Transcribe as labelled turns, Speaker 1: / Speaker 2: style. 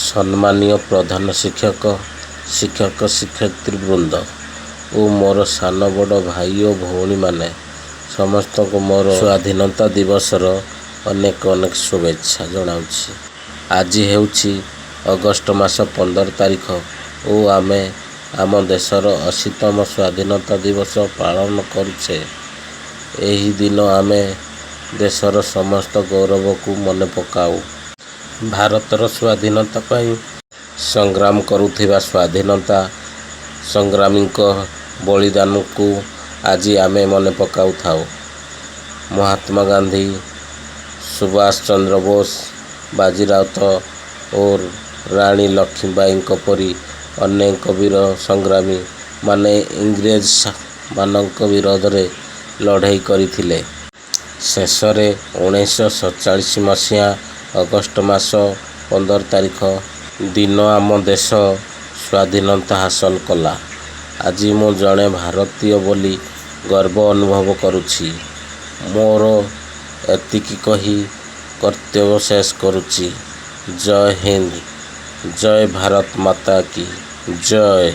Speaker 1: ସମ୍ମାନୀୟ ପ୍ରଧାନ ଶିକ୍ଷକ, ଶିକ୍ଷୟିତ୍ରୀବୃନ୍ଦ ଓ ମୋର ସାନ ବଡ଼ ଭାଇ ଓ ଭଉଣୀମାନେ ସମସ୍ତଙ୍କୁ ମୋର ସ୍ୱାଧୀନତା ଦିବସର ଅନେକ ଅନେକ ଶୁଭେଚ୍ଛା ଜଣାଉଛି। ଆଜି ହେଉଛି ଅଗଷ୍ଟ ମାସ 15 ତାରିଖ ଓ ଆମେ ଆମ ଦେଶର 80ତମ ସ୍ୱାଧୀନତା ଦିବସ ପାଳନ କରୁଛେ। ଏହି ଦିନ ଆମେ ଦେଶର ସମସ୍ତ ଗୌରବକୁ ମନେ ପକାଉ। ଭାରତର ସ୍ୱାଧୀନତା ପାଇଁ ସଂଗ୍ରାମ କରୁଥିବା ସ୍ୱାଧୀନତା ସଂଗ୍ରାମୀଙ୍କ ବଳିଦାନକୁ ଆଜି ଆମେ ମନେ ପକାଉଥାଉ। ମହାତ୍ମା ଗାନ୍ଧୀ, ସୁଭାଷ ଚନ୍ଦ୍ର ବୋଷ, ବାଜି ରାଉତ ଓ ରାଣୀ ଲକ୍ଷ୍ମୀବାଈଙ୍କ ପରି ଅନେକ ବୀର ସଂଗ୍ରାମୀ ମାନେ ଇଂରେଜମାନଙ୍କ ବିରୋଧରେ ଲଢ଼େଇ କରିଥିଲେ। ଶେଷରେ 1947 ମସିହା ଅଗଷ୍ଟ ମାସ 15 ତାରିଖ ଦିନ ଆମ ଦେଶ ସ୍ୱାଧୀନତା ହାସଲ କଲା। ଆଜି ମୁଁ ଜଣେ ଭାରତୀୟ ବୋଲି ଗର୍ବ ଅନୁଭବ କରୁଛି। ମୋର ଏତିକି କହି କର୍ତ୍ତବ୍ୟ ଶେଷ କରୁଛି। ଜୟ ହିନ୍ଦ, ଜୟ ଭାରତ ମାତା କି ଜୟ।